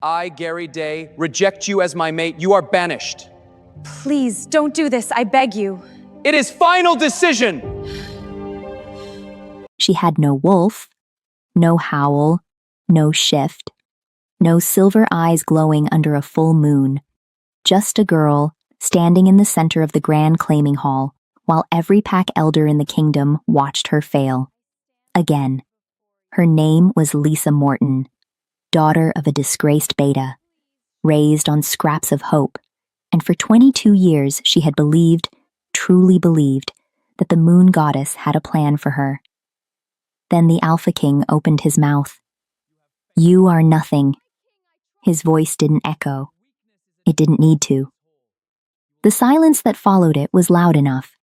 I, Gary Day, reject you as my mate. You are banished. Please, don't do this, I beg you. It is final decision! She had no wolf, no howl, no shift, no silver eyes glowing under a full moon. Just a girl, standing in the center of the grand claiming hall, while every pack elder in the kingdom watched her fail. Again. Her name was Lisa Morton, daughter of a disgraced beta, raised on scraps of hope, and for 22 years she had believed, truly believed, that the moon goddess had a plan for her. Then the Alpha King opened his mouth. "You are nothing." His voice didn't echo. It didn't need to. The silence that followed it was loud enough.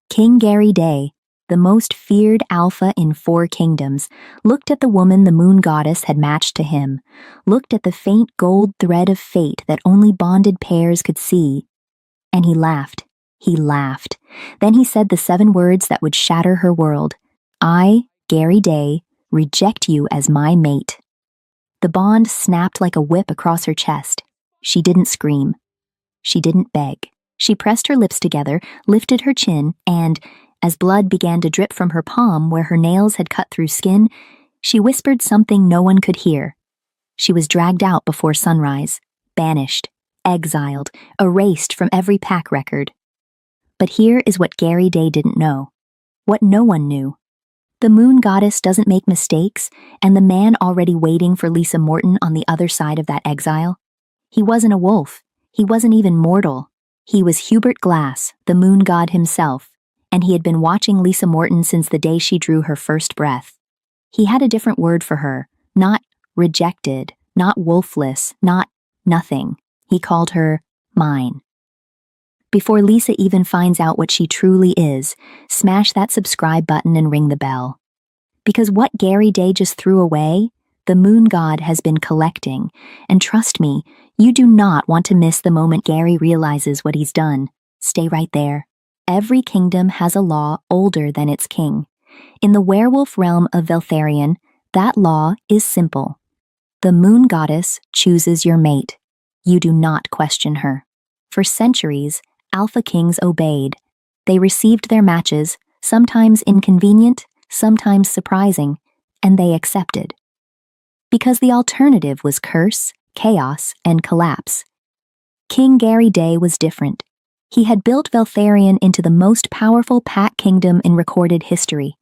King Gary Day, the most feared alpha in 4 kingdoms, looked at the woman the moon goddess had matched to him, looked at the faint gold thread of fate that only bonded pairs could see, and he laughed. He laughed. Then he said the 7 words that would shatter her world. "I, Gary Day, reject you as my mate." The bond snapped like a whip across her chest. She didn't scream. She didn't beg. She pressed her lips together, lifted her chin, and, as blood began to drip from her palm where her nails had cut through skin, she whispered something no one could hear. She was dragged out before sunrise, banished, exiled, erased from every pack record. But here is what Gary Day didn't know, what no one knew. The moon goddess doesn't make mistakes, and the man already waiting for Lisa Morton on the other side of that exile, he wasn't a wolf. He wasn't even mortal. He was Hubert Glass, the moon god himself, and he had been watching Lisa Morton since the day she drew her first breath. He had a different word for her, not rejected, not wolfless, not nothing. He called her mine. Before Lisa even finds out what she truly is, smash that subscribe button and ring the bell. Because what Gary Day just threw away, the moon god has been collecting, and trust me, you do not want to miss the moment Gary realizes what he's done. Stay right there. Every kingdom has a law older than its king. In the werewolf realm of Veltharion, that law is simple. The moon goddess chooses your mate. You do not question her. For centuries, Alpha Kings obeyed. They received their matches, sometimes inconvenient, sometimes surprising, and they accepted. Because the alternative was curse, chaos, and collapse. King Gary Day was different. He had built Veltharion into the most powerful pack kingdom in recorded history.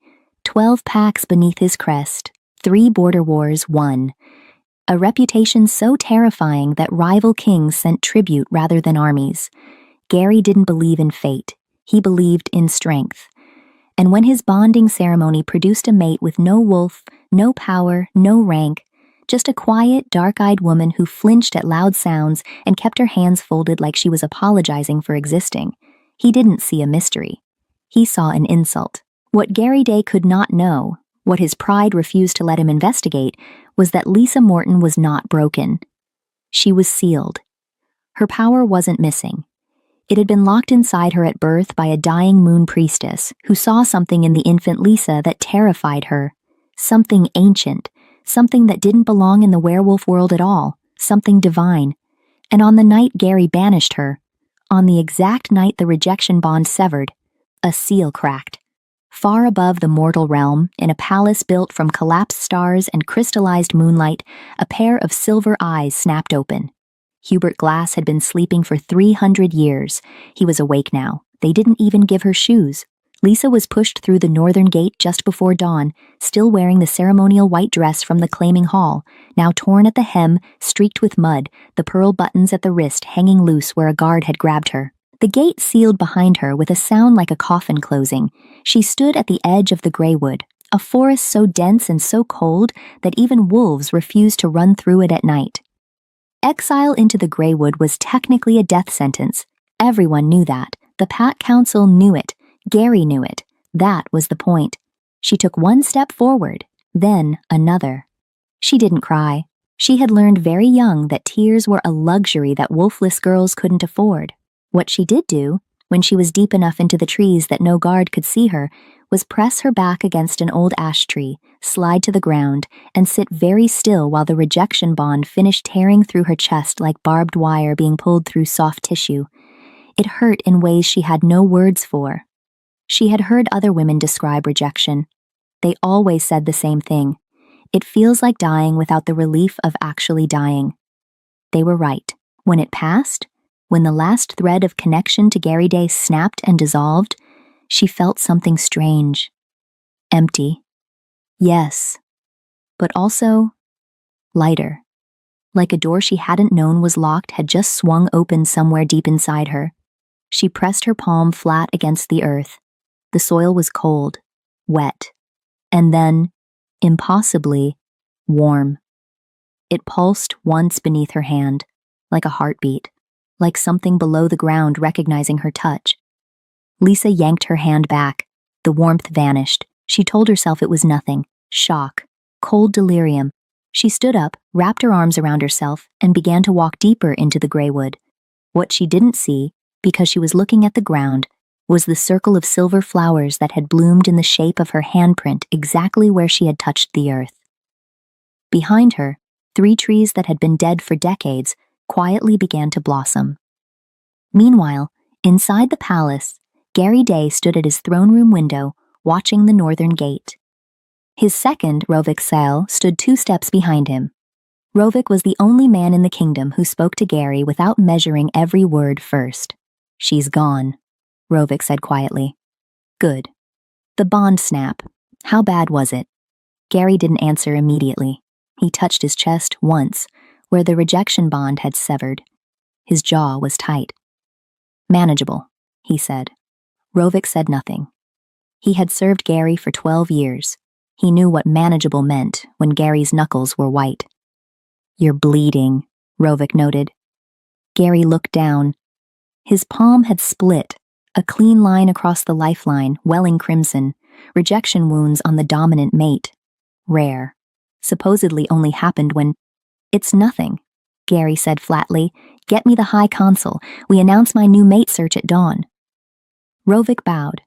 12 packs beneath his crest, 3 border wars won. A reputation so terrifying that rival kings sent tribute rather than armies. Gary didn't believe in fate. He believed in strength. And when his bonding ceremony produced a mate with no wolf, no power, no rank, just a quiet, dark-eyed woman who flinched at loud sounds and kept her hands folded like she was apologizing for existing, he didn't see a mystery. He saw an insult. What Gary Day could not know, what his pride refused to let him investigate, was that Lisa Morton was not broken. She was sealed. Her power wasn't missing. It had been locked inside her at birth by a dying moon priestess who saw something in the infant Lisa that terrified her. Something ancient, something that didn't belong in the werewolf world at all, something divine. And on the night Gary banished her, on the exact night the rejection bond severed, a seal cracked. Far above the mortal realm, in a palace built from collapsed stars and crystallized moonlight, a pair of silver eyes snapped open. Hubert Glass had been sleeping for 300 years. He was awake now. They didn't even give her shoes. Lisa was pushed through the northern gate just before dawn, still wearing the ceremonial white dress from the claiming hall, now torn at the hem, streaked with mud, the pearl buttons at the wrist hanging loose where a guard had grabbed her. The gate sealed behind her with a sound like a coffin closing. She stood at the edge of the greywood, a forest so dense and so cold that even wolves refused to run through it at night. Exile into the greywood was technically a death sentence. Everyone knew that. The Pack Council knew it. Gary knew it. That was the point. She took one step forward, then another. She didn't cry. She had learned very young that tears were a luxury that wolfless girls couldn't afford. What she did do, when she was deep enough into the trees that no guard could see her, was press her back against an old ash tree, slide to the ground, and sit very still while the rejection bond finished tearing through her chest like barbed wire being pulled through soft tissue. It hurt in ways she had no words for. She had heard other women describe rejection. They always said the same thing. It feels like dying without the relief of actually dying. They were right. When it passed, when the last thread of connection to Gary Day snapped and dissolved, she felt something strange. Empty. Yes. But also lighter. Like a door she hadn't known was locked had just swung open somewhere deep inside her. She pressed her palm flat against the earth. The soil was cold, wet, and then, impossibly, warm. It pulsed once beneath her hand, like a heartbeat, like something below the ground recognizing her touch. Lisa yanked her hand back. The warmth vanished. She told herself it was nothing. Shock. Cold delirium. She stood up, wrapped her arms around herself, and began to walk deeper into the gray wood. What she didn't see, because she was looking at the ground, was the circle of silver flowers that had bloomed in the shape of her handprint exactly where she had touched the earth. Behind her, 3 trees that had been dead for decades quietly began to blossom. Meanwhile, inside the palace, Gary Day stood at his throne room window, watching the northern gate. His second, Exiled, stood 2 steps behind him. Rovik was the only man in the kingdom who spoke to Gary without measuring every word first. "She's gone," Rovik said quietly. "Good. The bond snap. How bad was it?" Gary didn't answer immediately. He touched his chest once, where the rejection bond had severed. His jaw was tight. "Manageable," he said. Rovik said nothing. He had served Gary for 12 years. He knew what manageable meant when Gary's knuckles were white. "You're bleeding," Rovik noted. Gary looked down. His palm had split, a clean line across the lifeline, welling crimson, rejection wounds on the dominant mate. Rare. Supposedly only happened when... "It's nothing," Gary said flatly. "Get me the High Consul. We announce my new mate search at dawn." Rovik bowed,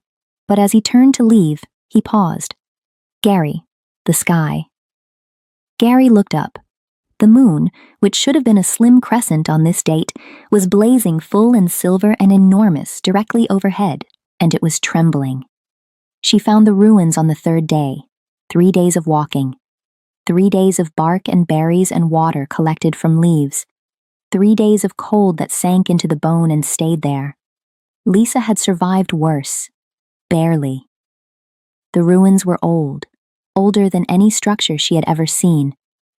but as he turned to leave, he paused. "Gary, the sky." Gary looked up. The moon, which should have been a slim crescent on this date, was blazing full and silver and enormous directly overhead, and it was trembling. She found the ruins on the 3rd day, 3 days of walking, 3 days of bark and berries and water collected from leaves, 3 days of cold that sank into the bone and stayed there. Lisa had survived worse. Barely. The ruins were old, older than any structure she had ever seen.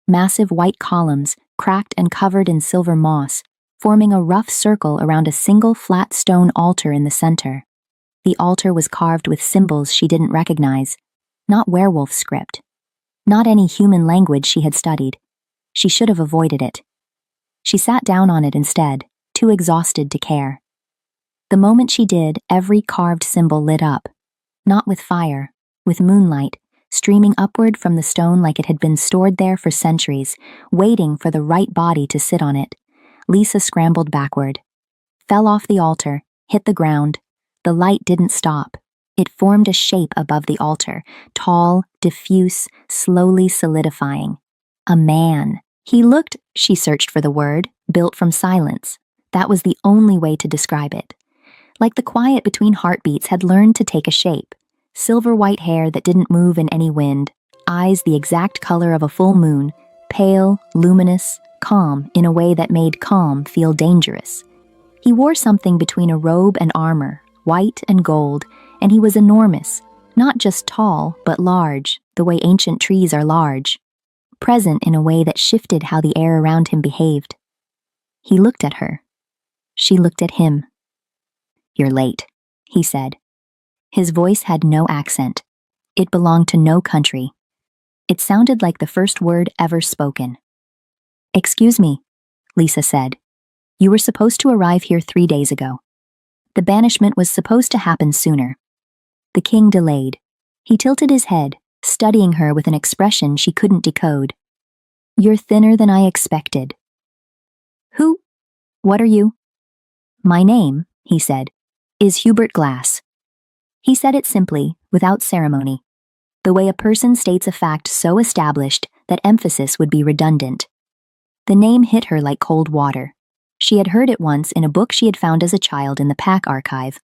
Massive white columns, cracked and covered in silver moss, forming a rough circle around a single flat stone altar in the center. The altar was carved with symbols she didn't recognize, not werewolf script, not any human language she had studied. She should have avoided it. She sat down on it instead, too exhausted to care. The moment she did, every carved symbol lit up, not with fire, with moonlight, streaming upward from the stone like it had been stored there for centuries, waiting for the right body to sit on it. Lisa scrambled backward, fell off the altar, hit the ground. The light didn't stop. It formed a shape above the altar, tall, diffuse, slowly solidifying. A man. He looked, she searched for the word, built from silence. That was the only way to describe it. Like the quiet between heartbeats had learned to take a shape. Silver white hair that didn't move in any wind, eyes the exact color of a full moon, pale, luminous, calm in a way that made calm feel dangerous. He wore something between a robe and armor, white and gold, and he was enormous, not just tall, but large, the way ancient trees are large, present in a way that shifted how the air around him behaved. He looked at her. She looked at him. "You're late," he said. His voice had no accent. It belonged to no country. It sounded like the first word ever spoken. "Excuse me," Lisa said. "You were supposed to arrive here 3 days ago. The banishment was supposed to happen sooner." The king delayed. He tilted his head, studying her with an expression she couldn't decode. "You're thinner than I expected." "Who? What are you?" "My name," he said, "is Hubert Glass." He said it simply, without ceremony, the way a person states a fact so established that emphasis would be redundant. The name hit her like cold water. She had heard it once in a book she had found as a child in the Pack archive,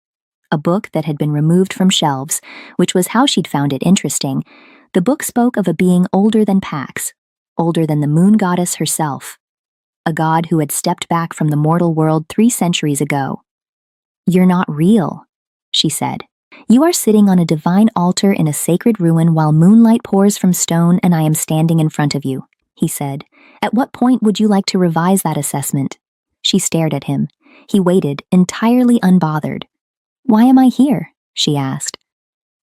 a book that had been removed from shelves, which was how she'd found it interesting. The book spoke of a being older than Pax, older than the moon goddess herself, a god who had stepped back from the mortal world 3 centuries ago. "You're not real," she said. "You are sitting on a divine altar in a sacred ruin while moonlight pours from stone and I am standing in front of you," he said. "At what point would you like to revise that assessment?" She stared at him. He waited, entirely unbothered. "Why am I here?" she asked.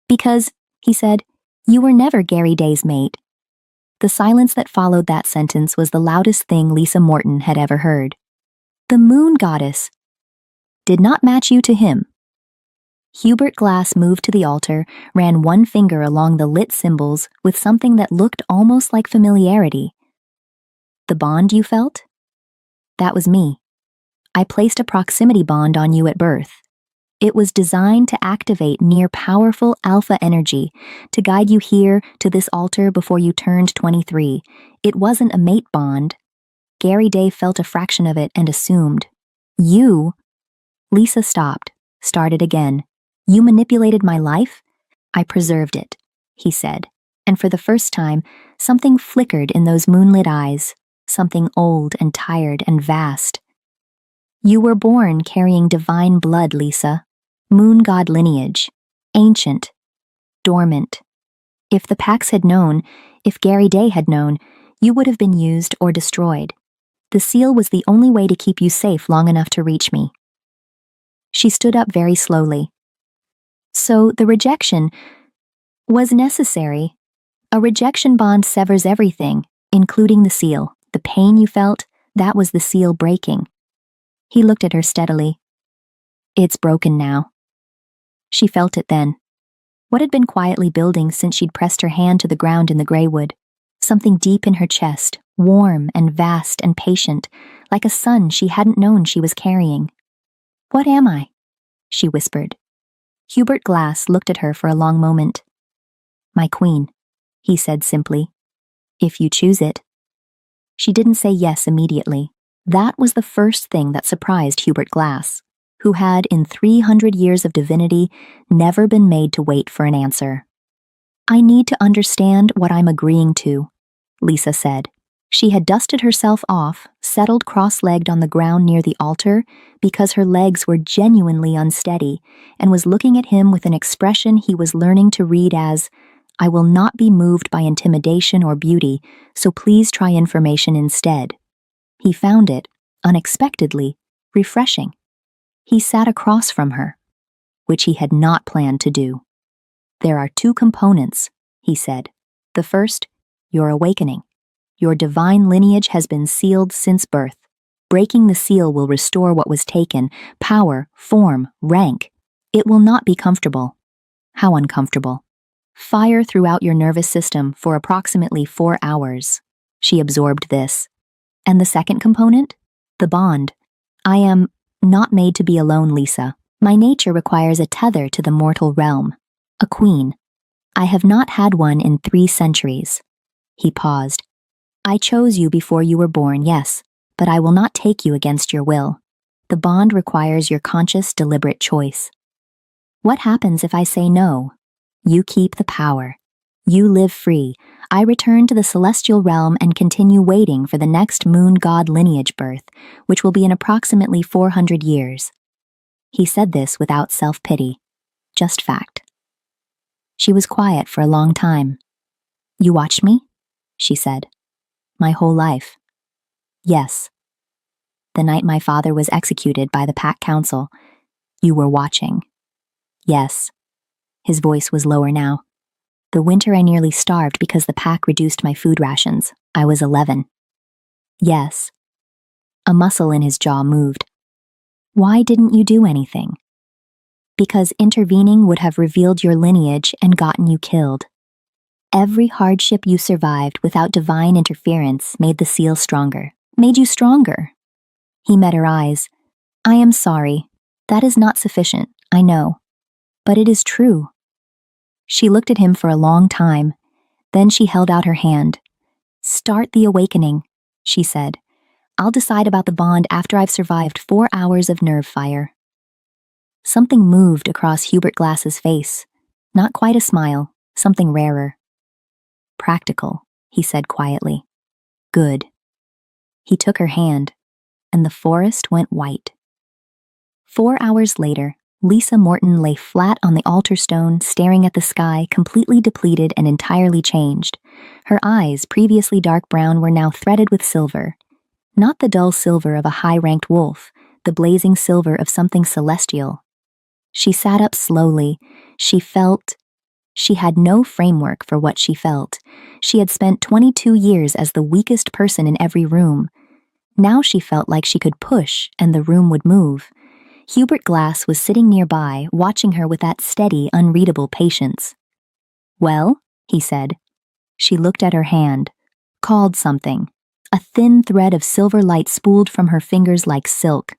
"Because," he said, "you were never Gary Day's mate." The silence that followed that sentence was the loudest thing Lisa Morton had ever heard. The moon goddess did not match you to him. Hubert Glass moved to the altar, ran one finger along the lit symbols with something that looked almost like familiarity. "The bond you felt? That was me. I placed a proximity bond on you at birth. It was designed to activate near powerful alpha energy, to guide you here to this altar before you turned 23. It wasn't a mate bond. Gary Day felt a fraction of it and assumed. You..." Lisa stopped, started again. "You manipulated my life? I preserved it," he said, and for the first time, something flickered in those moonlit eyes, something old and tired and vast. "You were born carrying divine blood, Lisa. Moon god lineage. Ancient. Dormant. If the Pax had known, if Gary Day had known, you would have been used or destroyed. The seal was the only way to keep you safe long enough to reach me." She stood up very slowly. "So the rejection was necessary. A rejection bond severs everything, including the seal. The pain you felt, that was the seal breaking." He looked at her steadily. "It's broken now." She felt it then. What had been quietly building since she'd pressed her hand to the ground in the graywood? Something deep in her chest, warm and vast and patient, like a sun she hadn't known she was carrying. "What am I?" she whispered. Hubert Glass looked at her for a long moment. "My queen," he said simply. "If you choose it." She didn't say yes immediately. That was the first thing that surprised Hubert Glass, who had, in 300 years of divinity, never been made to wait for an answer. "I need to understand what I'm agreeing to," Lisa said. She had dusted herself off, settled cross-legged on the ground near the altar because her legs were genuinely unsteady, and was looking at him with an expression he was learning to read as, "I will not be moved by intimidation or beauty, so please try information instead." He found it, unexpectedly, refreshing. He sat across from her, which he had not planned to do. "There are 2 components," he said. "The first, your awakening. Your divine lineage has been sealed since birth. Breaking the seal will restore what was taken, power, form, rank. It will not be comfortable." How uncomfortable. "Fire throughout your nervous system for approximately 4 hours. She absorbed this. "And the second component? The bond. I am not made to be alone, Lisa. My nature requires a tether to the mortal realm. A queen. I have not had one in 3 centuries. He paused. "I chose you before you were born, yes, but I will not take you against your will. The bond requires your conscious, deliberate choice. What happens if I say no? You keep the power. You live free. I return to the celestial realm and continue waiting for the next moon god lineage birth, which will be in approximately 400 years. He said this without self-pity, just fact. She was quiet for a long time. "You watched me?" she said. "My whole life." "Yes." "The night my father was executed by the Pack Council, you were watching." "Yes." His voice was lower now. "The winter I nearly starved because the Pack reduced my food rations. I was 11. "Yes." A muscle in his jaw moved. "Why didn't you do anything?" "Because intervening would have revealed your lineage and gotten you killed. Every hardship you survived without divine interference made the seal stronger, made you stronger." He met her eyes. "I am sorry. That is not sufficient, I know. But it is true. She looked at him for a long time. Then she held out her hand. Start the awakening, she said. I'll decide about the bond after I've survived 4 hours of nerve fire. Something moved across Hubert Glass's face. Not quite a smile, something rarer. Practical, he said quietly. Good. He took her hand, and the forest went white. 4 hours later, Lisa Morton lay flat on the altar stone, staring at the sky, completely depleted and entirely changed. Her eyes, previously dark brown, were now threaded with silver. Not the dull silver of a high-ranked wolf, the blazing silver of something celestial. She sat up slowly. She felt. She had no framework for what she felt. She had spent 22 years as the weakest person in every room. Now she felt like she could push and the room would move. Hubert Glass was sitting nearby, watching her with that steady, unreadable patience. Well, he said. She looked at her hand, called something. A thin thread of silver light spooled from her fingers like silk.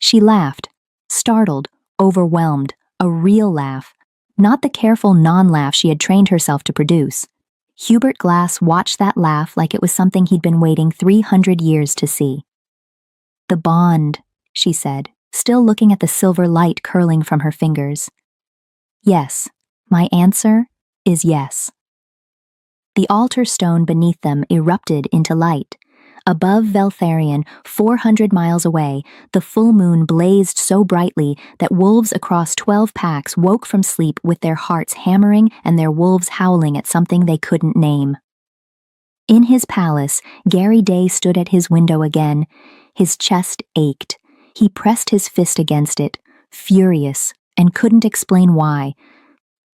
She laughed, startled, overwhelmed, a real laugh, not the careful non-laugh she had trained herself to produce. Hubert Glass watched that laugh like it was something he'd been waiting 300 years to see. The bond, she said, still looking at the silver light curling from her fingers. Yes, my answer is yes. The altar stone beneath them erupted into light. Above Veltharion, 400 miles away, the full moon blazed so brightly that wolves across 12 packs woke from sleep with their hearts hammering and their wolves howling at something they couldn't name. In his palace, Gary Day stood at his window again. His chest ached. He pressed his fist against it, furious, and couldn't explain why.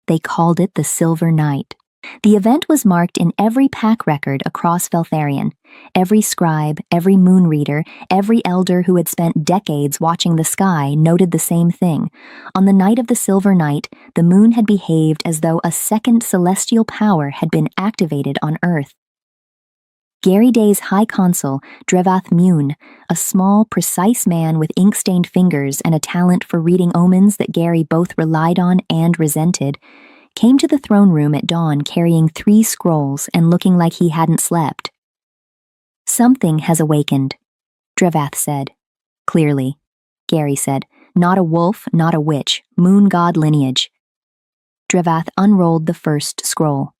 They called it the Silver Night. The event was marked in every pack record across Veltharion. Every scribe, every moon reader, every elder who had spent decades watching the sky noted the same thing. On the night of the Silver Night, the moon had behaved as though a second celestial power had been activated on Earth. Gary Day's High Consul, Drevath Mune, a small, precise man with ink-stained fingers and a talent for reading omens that Gary both relied on and resented, came to the throne room at dawn carrying 3 scrolls and looking like he hadn't slept. Something has awakened, Drevath said. Clearly, Gary said, not a wolf, not a witch, moon god lineage. Drevath unrolled the first scroll.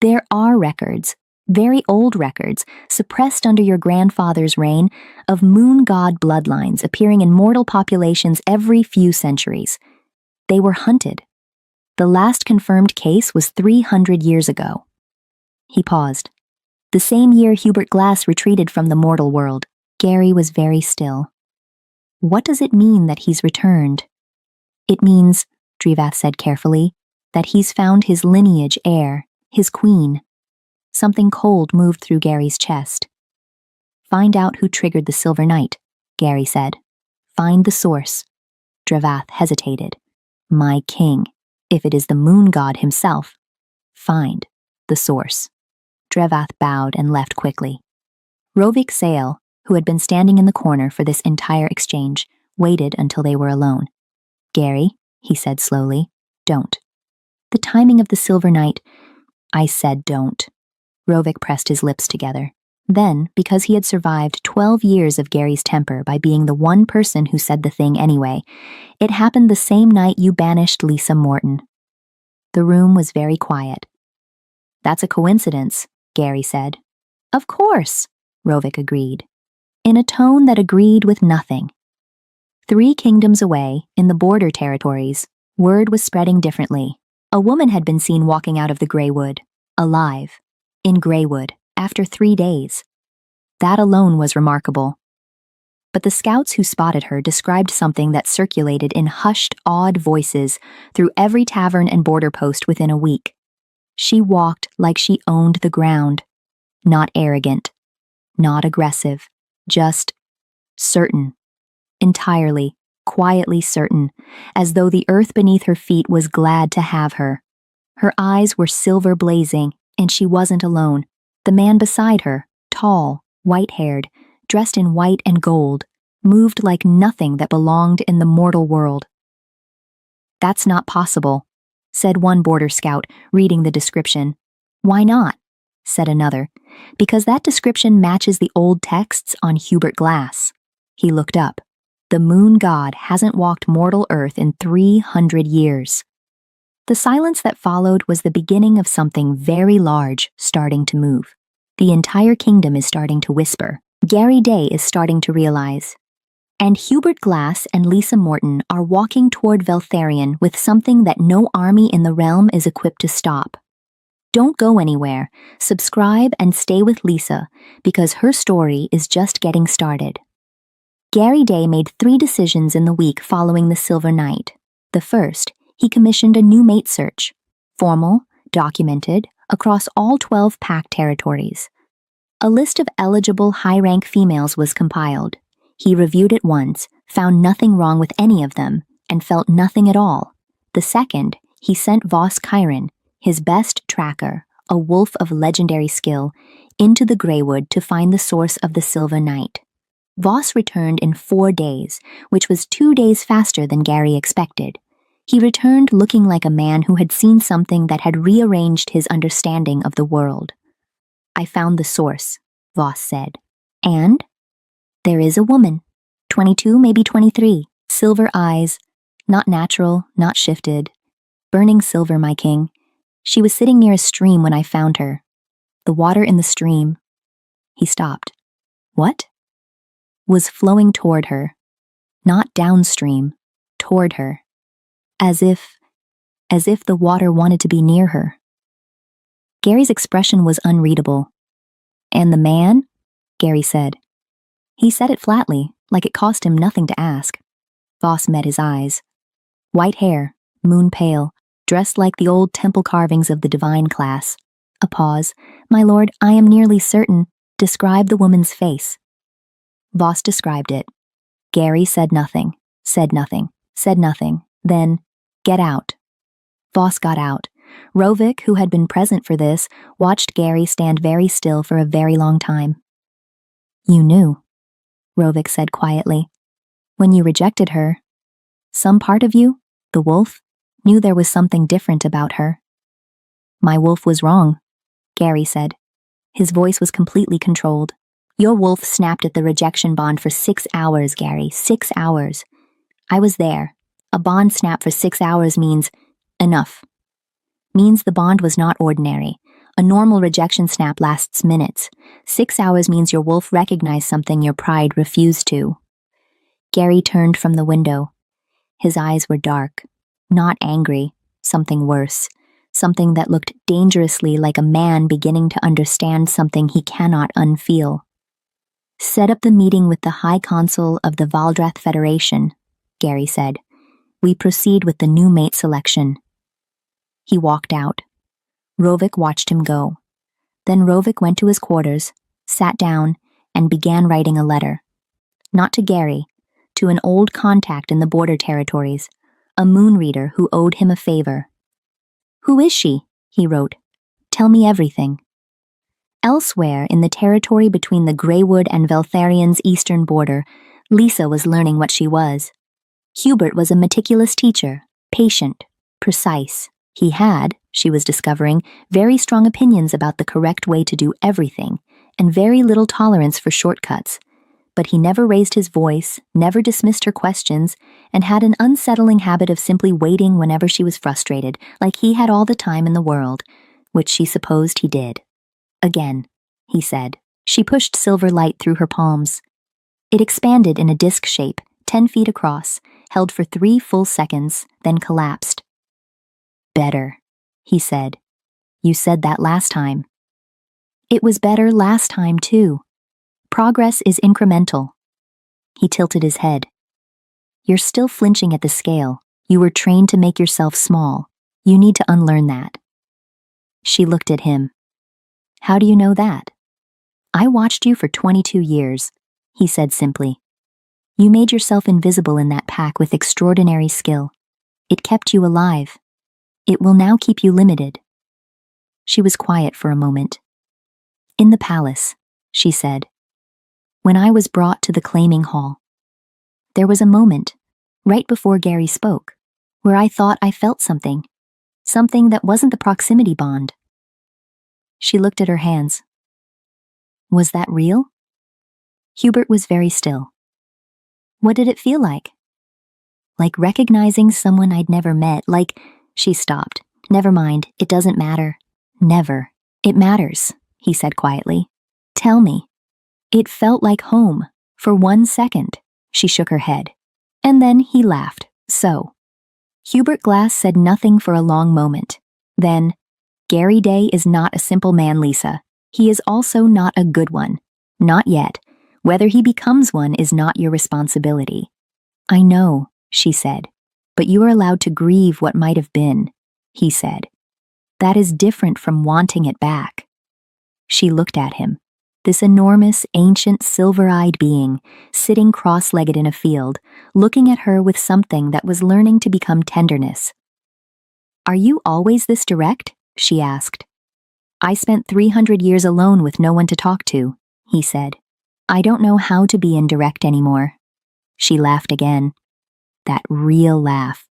There are records, very old records, suppressed under your grandfather's reign, of moon god bloodlines appearing in mortal populations every few centuries. They were hunted. The last confirmed case was 300 years ago. He paused. The same year Hubert Glass retreated from the mortal world. Gary was very still. What does it mean that he's returned? It means, Drevath said carefully, that he's found his lineage heir, his queen. Something cold moved through Gary's chest. Find out who triggered the Silver Night, Gary said. Find the source. Drevath hesitated. My king. If it is the moon god himself, find the source. Drevath bowed and left quickly. Rovik Sale, who had been standing in the corner for this entire exchange, waited until they were alone. Gary, he said slowly, don't. The timing of the Silver Night, I said don't. Rovik pressed his lips together. Then, because he had survived 12 years of Gary's temper by being the one person who said the thing anyway, it happened the same night you banished Lisa Morton. The room was very quiet. That's a coincidence, Gary said. Of course, Rovik agreed, in a tone that agreed with nothing. 3 kingdoms away, in the border territories, word was spreading differently. A woman had been seen walking out of the Greywood, alive, in Greywood, after 3 days. That alone was remarkable. But the scouts who spotted her described something that circulated in hushed, awed voices through every tavern and border post within a week. She walked like she owned the ground. Not arrogant, not aggressive, just certain. Entirely, quietly certain, as though the earth beneath her feet was glad to have her. Her eyes were silver blazing, and she wasn't alone. The man beside her, tall, white-haired, dressed in white and gold, moved like nothing that belonged in the mortal world. "That's not possible," said one border scout, reading the description. "Why not?" said another. "Because that description matches the old texts on Hubert Glass." He looked up. The moon god hasn't walked mortal earth in 300 years. The silence that followed was the beginning of something very large starting to move. The entire kingdom is starting to whisper. Gary Day is starting to realize. And Hubert Glass and Lisa Morton are walking toward Veltharion with something that no army in the realm is equipped to stop. Don't go anywhere. Subscribe and stay with Lisa, because her story is just getting started. Gary Day made 3 decisions in the week following the Silver Night. The first, he commissioned a new mate search. Formal, documented, across all 12 pack territories. A list of eligible high-rank females was compiled. He reviewed it once, found nothing wrong with any of them, and felt nothing at all. The second, he sent Voss Chiron, his best tracker, a wolf of legendary skill, into the Greywood to find the source of the Silver Night. Voss returned in 4 days, which was 2 days faster than Gary expected. He returned looking like a man who had seen something that had rearranged his understanding of the world. "I found the source," Voss said. "And?" "There is a woman, 22, maybe 23, silver eyes, not natural, not shifted. Burning silver, my king. She was sitting near a stream when I found her. The water in the stream," he stopped. "What?" "Was flowing toward her. Not downstream, toward her. As if the water wanted to be near her." Gary's expression was unreadable. "And the man?" Gary said. He said it flatly, like it cost him nothing to ask. Voss met his eyes. White hair, moon pale, dressed like the old temple carvings of the divine class. A pause. "My lord, I am nearly certain. Describe the woman's face." Voss described it. Gary said nothing, said nothing, said nothing. Then, "Get out." Voss got out. Rovik, who had been present for this, watched Gary stand very still for a very long time. "You knew," Rovik said quietly. "When you rejected her, some part of you, the wolf, knew there was something different about her." "My wolf was wrong," Gary said. His voice was completely controlled. "Your wolf snapped at the rejection bond for 6 hours, Gary, 6 hours. I was there. A bond snap for 6 hours means enough. Means the bond was not ordinary. A normal rejection snap lasts minutes. 6 hours means your wolf recognized something your pride refused to." Gary turned from the window. His eyes were dark. Not angry, something worse. Something that looked dangerously like a man beginning to understand something he cannot unfeel. "Set up the meeting with the High Consul of the Valdrath Federation," Gary said. "We proceed with the new mate selection." He walked out. Rovik watched him go. Then Rovik went to his quarters, sat down, and began writing a letter. Not to Gary, to an old contact in the border territories, a moon reader who owed him a favor. "Who is she?" he wrote. "Tell me everything." Elsewhere, in the territory between the Greywood and Veltharion's eastern border, Lisa was learning what she was. Hubert was a meticulous teacher, patient, precise. He had, she was discovering, very strong opinions about the correct way to do everything, and very little tolerance for shortcuts. But he never raised his voice, never dismissed her questions, and had an unsettling habit of simply waiting whenever she was frustrated, like he had all the time in the world, which she supposed he did. "Again," he said. She pushed silver light through her palms. It expanded in a disc shape, 10 feet across, held for 3 full seconds, then collapsed. "Better," he said. "You said that last time." "It was better last time, too. Progress is incremental." He tilted his head. "You're still flinching at the scale. You were trained to make yourself small. You need to unlearn that." She looked at him. "How do you know that?" "I watched you for 22 years, he said simply. "You made yourself invisible in that pack with extraordinary skill. It kept you alive. It will now keep you limited." She was quiet for a moment. "In the palace," she said. "When I was brought to the claiming hall. There was a moment, right before Gary spoke, where I thought I felt something. Something that wasn't the proximity bond. She looked at her hands. Was that real? Hubert was very still. What did it feel like? Like recognizing someone I'd never met, like... She stopped. Never mind, it doesn't matter. Never. It matters, he said quietly. Tell me. It felt like home. For 1 second. She shook her head. And then he laughed. So. Hubert Glass said nothing for a long moment. Then, Gary Day is not a simple man, Lisa. He is also not a good one. Not yet. Whether he becomes one is not your responsibility. I know, she said. But you are allowed to grieve what might have been, he said. That is different from wanting it back. She looked at him. This enormous, ancient, silver-eyed being, sitting cross-legged in a field, looking at her with something that was learning to become tenderness. Are you always this direct? She asked. I spent 300 years alone with no one to talk to, he said. I don't know how to be indirect anymore. She laughed again. That real laugh.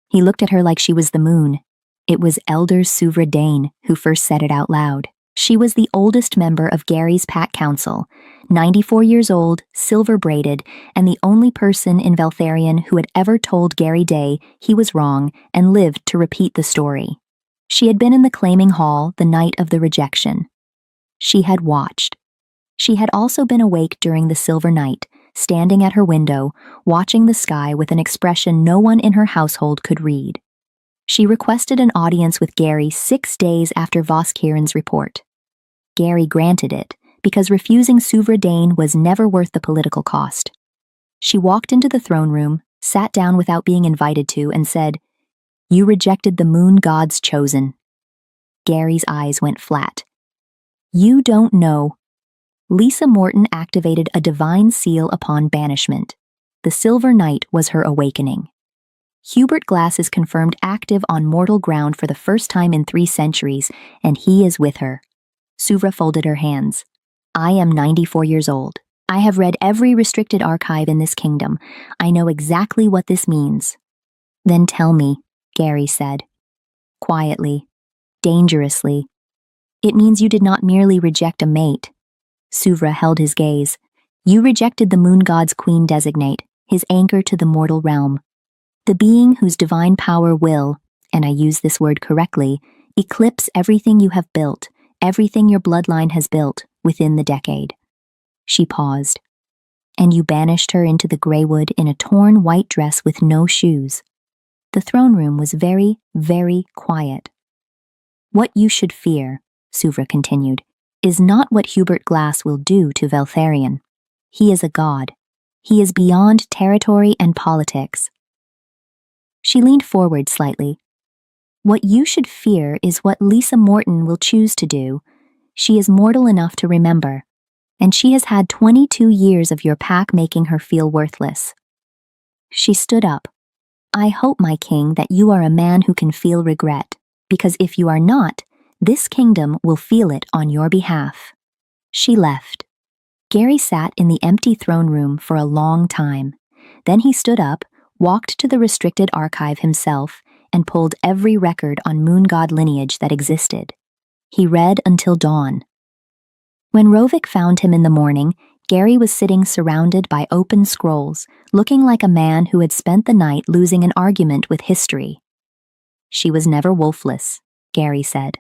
He looked at her like she was the moon. It was Elder Suvra Dane who first said it out loud. She was the oldest member of Gary's Pack Council, 94 years old, silver-braided, and the only person in Veltharion who had ever told Gary Day he was wrong and lived to repeat the story. She had been in the claiming hall the night of the rejection. She had watched. She had also been awake during the silver night, standing at her window, watching the sky with an expression no one in her household could read. She requested an audience with Gary 6 days after Voskieren's report. Gary granted it, because refusing Suvra Dane was never worth the political cost. She walked into the throne room, sat down without being invited to, and said, You rejected the moon god's chosen. Gary's eyes went flat. You don't know. Lisa Morton activated a divine seal upon banishment. The Silver Night was her awakening. Hubert Glass is confirmed active on mortal ground for the first time in 3 centuries, and he is with her. Suvra folded her hands. I am 94 years old. I have read every restricted archive in this kingdom. I know exactly what this means. Then tell me, Gary said. Quietly. Dangerously. It means you did not merely reject a mate. Suvra held his gaze. You rejected the moon god's queen designate, his anchor to the mortal realm. The being whose divine power will, and I use this word correctly, eclipse everything you have built, everything your bloodline has built, within the decade. She paused. And you banished her into the greywood in a torn white dress with no shoes. The throne room was very, very quiet. What you should fear, Suvra continued, is not what Hubert Glass will do to Veltharion. He is a god. He is beyond territory and politics. She leaned forward slightly. What you should fear is what Lisa Morton will choose to do. She is mortal enough to remember, and she has had 22 years of your pack making her feel worthless. She stood up. I hope, my king, that you are a man who can feel regret, because if you are not, this kingdom will feel it on your behalf. She left. Gary sat in the empty throne room for a long time. Then he stood up, walked to the restricted archive himself, and pulled every record on moon god lineage that existed. He read until dawn. When Rovik found him in the morning, Gary was sitting surrounded by open scrolls, looking like a man who had spent the night losing an argument with history. She was never wolfless, Gary said.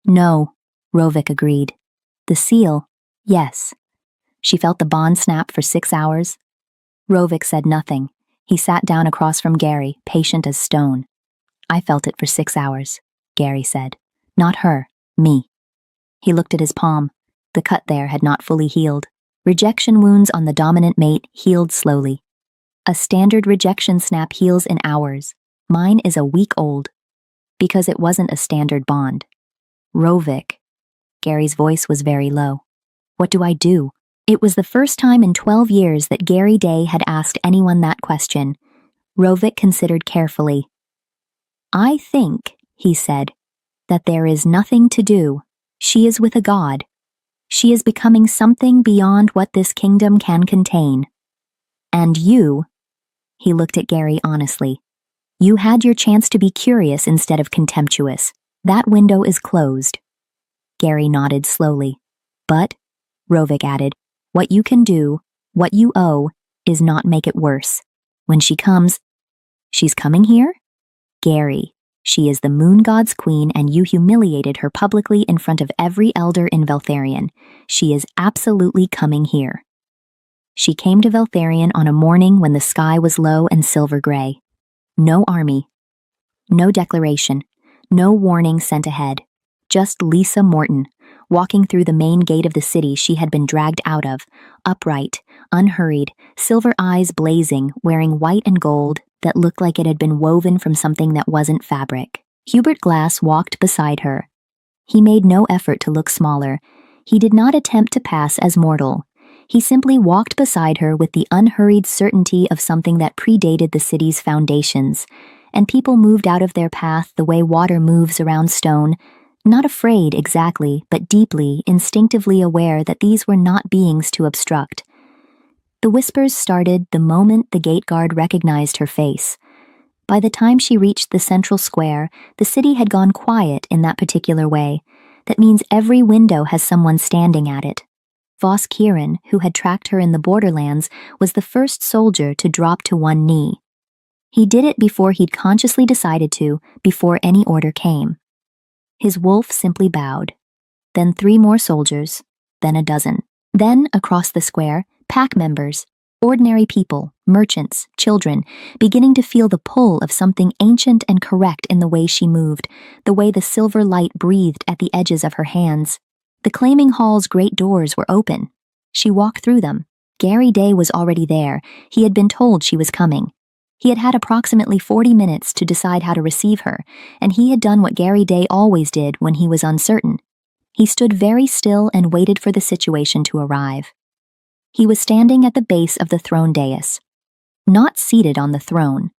No, Rovik agreed. The seal, yes. She felt the bond snap for 6 hours. Rovik said nothing. He sat down across from Gary, patient as stone. I felt it for 6 hours, Gary said. Not her, me. He looked at his palm. The cut there had not fully healed. Rejection wounds on the dominant mate healed slowly. A standard rejection snap heals in hours. Mine is a week old. Because it wasn't a standard bond. Rovik. Gary's voice was very low. What do I do? It was the first time in 12 years that Gary Day had asked anyone that question. Rovik considered carefully. I think, he said, that there is nothing to do. She is with a god. She is becoming something beyond what this kingdom can contain. And you, he looked at Gary honestly, You had your chance to be curious instead of contemptuous. That window is closed. Gary nodded slowly. But, Rovik added, what you can do, what you owe, is not make it worse. When she comes, she's coming here? Gary, she is the moon god's queen and you humiliated her publicly in front of every elder in Veltharion. She is absolutely coming here. She came to Veltharion on a morning when the sky was low and silver gray. No army. No declaration. No warning sent ahead. Just Lisa Morton, walking through the main gate of the city she had been dragged out of, upright, unhurried, silver eyes blazing, wearing white and gold that looked like it had been woven from something that wasn't fabric. Hubert Glass walked beside her. He made no effort to look smaller. He did not attempt to pass as mortal. He simply walked beside her with the unhurried certainty of something that predated the city's foundations, and people moved out of their path the way water moves around stone, not afraid exactly, but deeply, instinctively aware that these were not beings to obstruct. The whispers started the moment the gate guard recognized her face. By the time she reached the central square, the city had gone quiet in that particular way. That means every window has someone standing at it. Voss Kieran, who had tracked her in the borderlands, was the first soldier to drop to one knee. He did it before he'd consciously decided to, before any order came. His wolf simply bowed. Then 3 more soldiers, then a dozen. Then, across the square, pack members, ordinary people, merchants, children, beginning to feel the pull of something ancient and correct in the way she moved, the way the silver light breathed at the edges of her hands. The claiming hall's great doors were open. She walked through them. Gary Day was already there. He had been told she was coming. He had had approximately 40 minutes to decide how to receive her, and he had done what Gary Day always did when he was uncertain. He stood very still and waited for the situation to arrive. He was standing at the base of the throne dais. Not seated on the throne.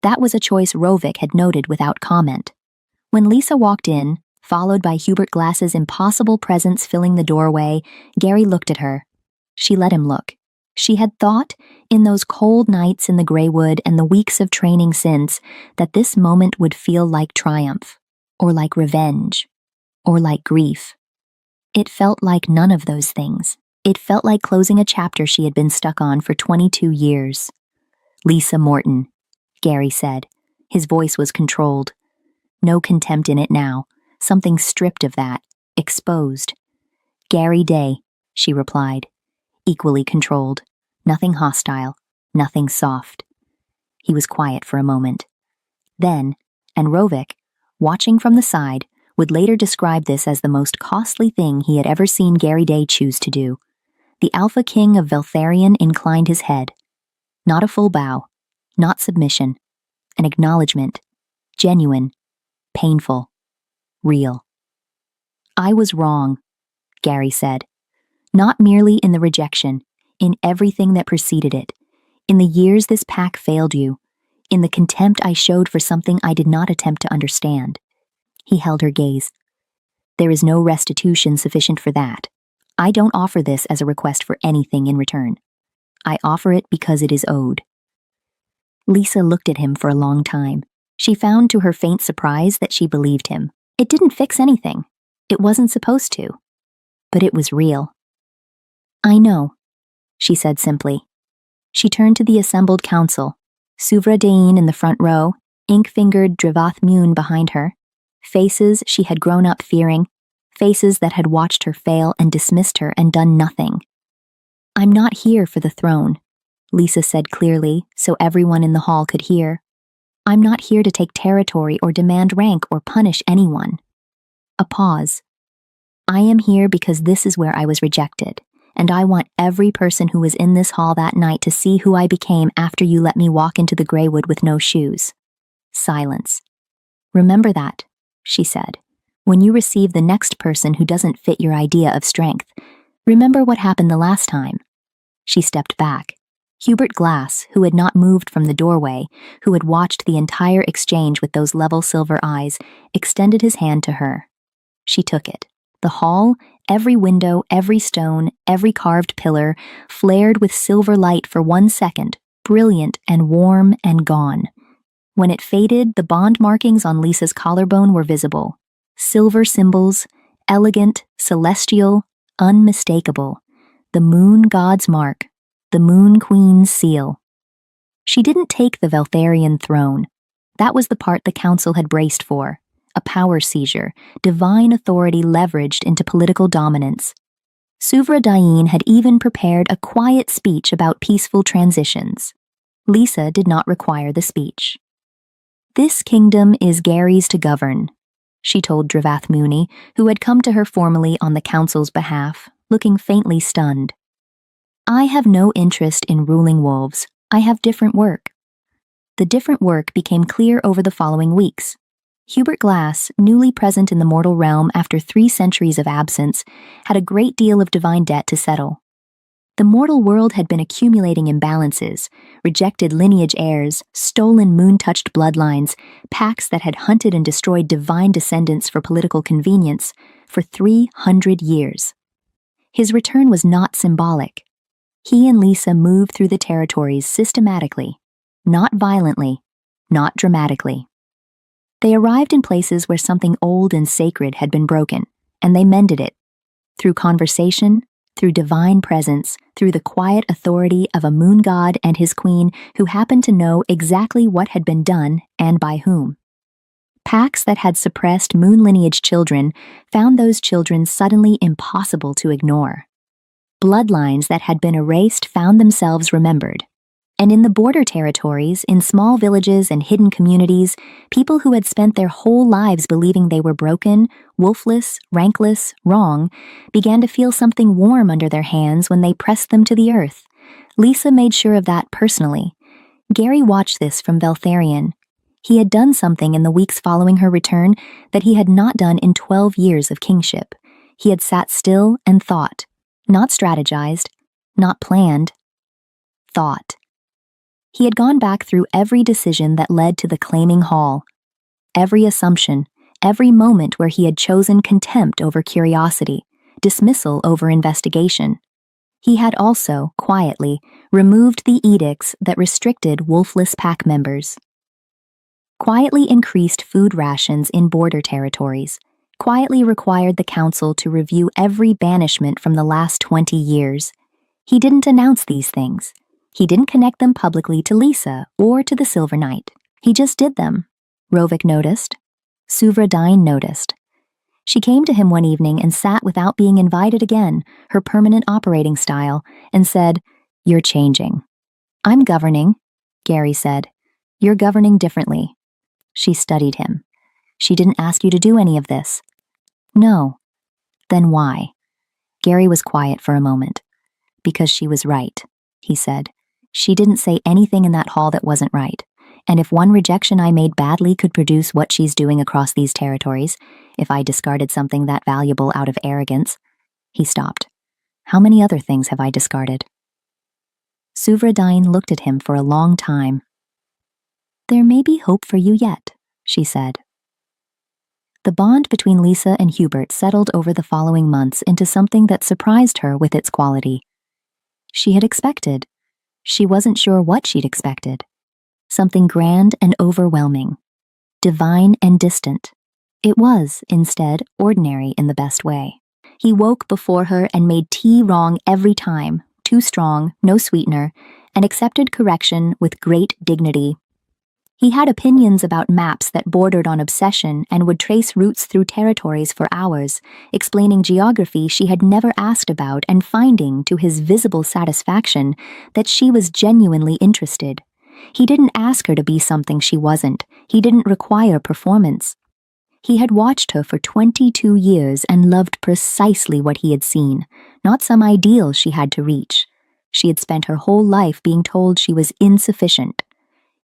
That was a choice Rovik had noted without comment. When Lisa walked in, followed by Hubert Glass's impossible presence filling the doorway, Gary looked at her. She let him look. She had thought, in those cold nights in the Greywood and the weeks of training since, that this moment would feel like triumph, or like revenge, or like grief. It felt like none of those things. It felt like closing a chapter she had been stuck on for 22 years. Lisa Morton, Gary said. His voice was controlled. No contempt in it now. Something stripped of that, exposed. Gary Day, she replied. Equally controlled. Nothing hostile, nothing soft. He was quiet for a moment. Then, and Rovik, watching from the side, would later describe this as the most costly thing he had ever seen Gary Day choose to do. The Alpha King of Veltharion inclined his head. Not a full bow, not submission. An acknowledgement. Genuine. Painful. Real. I was wrong, Gary said. Not merely in the rejection, in everything that preceded it. In the years this pack failed you. In the contempt I showed for something I did not attempt to understand. He held her gaze. There is no restitution sufficient for that. I don't offer this as a request for anything in return. I offer it because it is owed. Lisa looked at him for a long time. She found to her faint surprise that she believed him. It didn't fix anything. It wasn't supposed to. But it was real. I know, she said simply. She turned to the assembled council. Suvra Dain in the front row, ink-fingered Drivath Mune behind her. Faces she had grown up fearing. Faces that had watched her fail and dismissed her and done nothing. I'm not here for the throne, Lisa said clearly, so everyone in the hall could hear. I'm not here to take territory or demand rank or punish anyone. A pause. I am here because this is where I was rejected, and I want every person who was in this hall that night to see who I became after you let me walk into the Greywood with no shoes. Silence. Remember that, she said. When you receive the next person who doesn't fit your idea of strength, remember what happened the last time. She stepped back. Hubert Glass, who had not moved from the doorway, who had watched the entire exchange with those level silver eyes, extended his hand to her. She took it. The hall, every window, every stone, every carved pillar, flared with silver light for 1 second, brilliant and warm and gone. When it faded, the bond markings on Lisa's collarbone were visible. Silver symbols, elegant, celestial, unmistakable. The moon god's mark, the moon queen's seal. She didn't take the Veltharian throne. That was the part the council had braced for. A power seizure, divine authority leveraged into political dominance. Suvra Dain had even prepared a quiet speech about peaceful transitions. Lisa did not require the speech. "This kingdom is Gary's to govern," she told Dravath Mooney, who had come to her formally on the council's behalf, looking faintly stunned. "I have no interest in ruling wolves. I have different work." The different work became clear over the following weeks. Hubert Glass, newly present in the mortal realm after 3 centuries of absence, had a great deal of divine debt to settle. The mortal world had been accumulating imbalances, rejected lineage heirs, stolen moon-touched bloodlines, pacts that had hunted and destroyed divine descendants for political convenience for 300 years. His return was not symbolic. He and Lisa moved through the territories systematically, not violently, not dramatically. They arrived in places where something old and sacred had been broken, and they mended it. Through conversation, through divine presence, through the quiet authority of a moon god and his queen who happened to know exactly what had been done and by whom. Pacts that had suppressed moon lineage children found those children suddenly impossible to ignore. Bloodlines that had been erased found themselves remembered. And in the border territories, in small villages and hidden communities, people who had spent their whole lives believing they were broken, wolfless, rankless, wrong, began to feel something warm under their hands when they pressed them to the earth. Lisa made sure of that personally. Gary watched this from Veltharion. He had done something in the weeks following her return that he had not done in 12 years of kingship. He had sat still and thought, not strategized, not planned, thought. He had gone back through every decision that led to the claiming hall, every assumption, every moment where he had chosen contempt over curiosity, dismissal over investigation. He had also, quietly, removed the edicts that restricted wolfless pack members. Quietly increased food rations in border territories, quietly required the council to review every banishment from the last 20 years. He didn't announce these things. He didn't connect them publicly to Lisa or to the Silver Knight. He just did them. Rovik noticed. Suvra Dain noticed. She came to him one evening and sat without being invited again, her permanent operating style, and said, "You're changing." "I'm governing," Gary said. "You're governing differently." She studied him. "She didn't ask you to do any of this." "No." "Then why?" Gary was quiet for a moment. "Because she was right," he said. "She didn't say anything in that hall that wasn't right. And if one rejection I made badly could produce what she's doing across these territories, if I discarded something that valuable out of arrogance..." He stopped. "How many other things have I discarded?" Suvra Dain looked at him for a long time. "There may be hope for you yet," she said. The bond between Lisa and Hubert settled over the following months into something that surprised her with its quality. She had expected. She wasn't sure what she'd expected. Something grand and overwhelming. Divine and distant. It was, instead, ordinary in the best way. He woke before her and made tea wrong every time, too strong, no sweetener, and accepted correction with great dignity. He had opinions about maps that bordered on obsession and would trace routes through territories for hours, explaining geography she had never asked about and finding, to his visible satisfaction, that she was genuinely interested. He didn't ask her to be something she wasn't. He didn't require performance. He had watched her for 22 years and loved precisely what he had seen, not some ideal she had to reach. She had spent her whole life being told she was insufficient.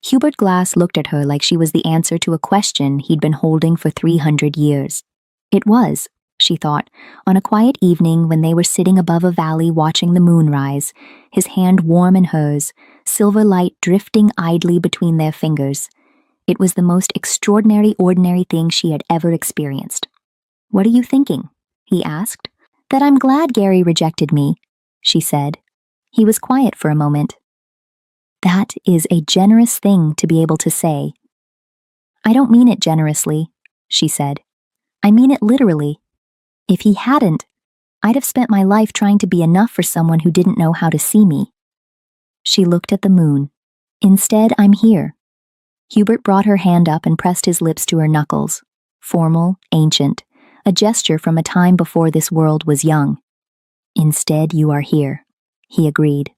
Hubert Glass looked at her like she was the answer to a question he'd been holding for 300 years. It was, she thought, on a quiet evening when they were sitting above a valley watching the moon rise, his hand warm in hers, silver light drifting idly between their fingers. It was the most extraordinary, ordinary thing she had ever experienced. "What are you thinking?" he asked. "That I'm glad Gary rejected me," she said. He was quiet for a moment. "That is a generous thing to be able to say," I don't mean it generously, she said. I mean it literally. If he hadn't, I'd have spent my life trying to be enough for someone who didn't know how to see me. She looked at the moon. Instead, I'm here. Hubert brought her hand up and pressed his lips to her knuckles. Formal, ancient, a gesture from a time before this world was young. Instead, you are here, he agreed.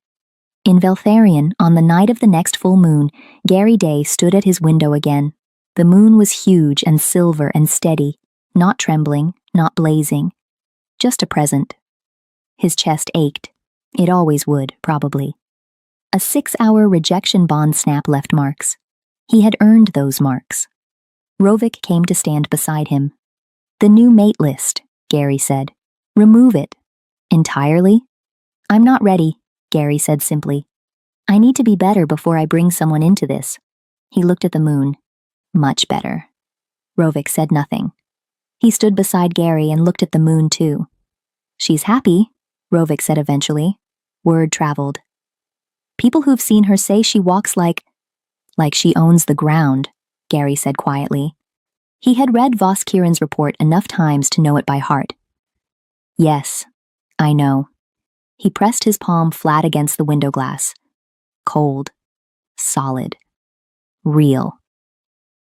In Veltharion, on the night of the next full moon, Gary Day stood at his window again. The moon was huge and silver and steady, not trembling, not blazing. Just a present. His chest ached. It always would, probably. A 6-hour rejection bond snap left marks. He had earned those marks. Rovik came to stand beside him. The new mate list, Gary said. Remove it. Entirely? I'm not ready, Gary said simply. I need to be better before I bring someone into this. He looked at the moon. Much better. Rovik said nothing. He stood beside Gary and looked at the moon too. She's happy, Rovik said eventually. Word traveled. People who've seen her say she walks like she owns the ground, Gary said quietly. He had read Voss Kieran's report enough times to know it by heart. Yes, I know. He pressed his palm flat against the window glass. Cold. Solid. Real.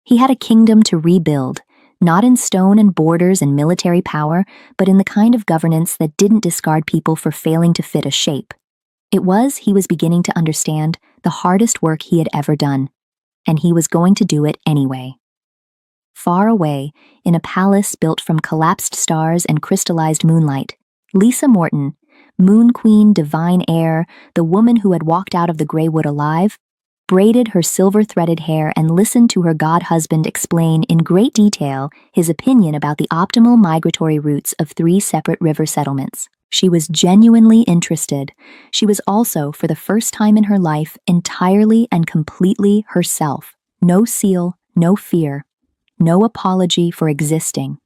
He had a kingdom to rebuild, not in stone and borders and military power, but in the kind of governance that didn't discard people for failing to fit a shape. He was beginning to understand, the hardest work he had ever done, and he was going to do it anyway. Far away, in a palace built from collapsed stars and crystallized moonlight, Lisa Morton, Moon Queen, divine heir, the woman who had walked out of the Greywood alive, braided her silver-threaded hair and listened to her god-husband explain in great detail his opinion about the optimal migratory routes of 3 separate river settlements. She was genuinely interested. She was also, for the first time in her life, entirely and completely herself. No seal, no fear, no apology for existing.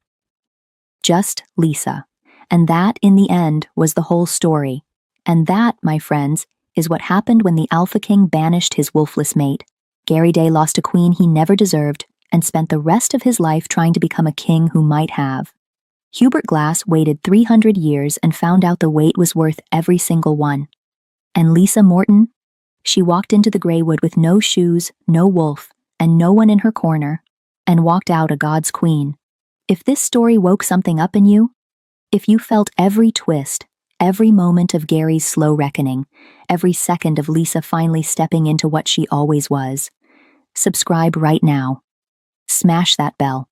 Just Lisa. And that, in the end, was the whole story. And that, my friends, is what happened when the Alpha King banished his wolfless mate. Gary Day lost a queen he never deserved and spent the rest of his life trying to become a king who might have. Hubert Glass waited 300 years and found out the wait was worth every single one. And Lisa Morton? She walked into the Greywood with no shoes, no wolf, and no one in her corner, and walked out a god's queen. If this story woke something up in you, if you felt every twist, every moment of Gary's slow reckoning, every second of Lisa finally stepping into what she always was, subscribe right now. Smash that bell.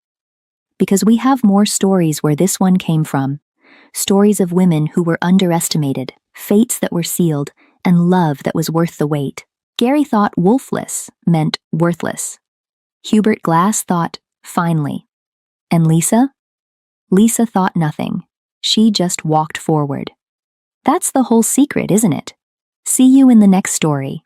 Because we have more stories where this one came from. Stories of women who were underestimated, fates that were sealed, and love that was worth the wait. Gary thought wolfless meant worthless. Hubert Glass thought finally. And Lisa? Lisa thought nothing. She just walked forward. That's the whole secret, isn't it? See you in the next story.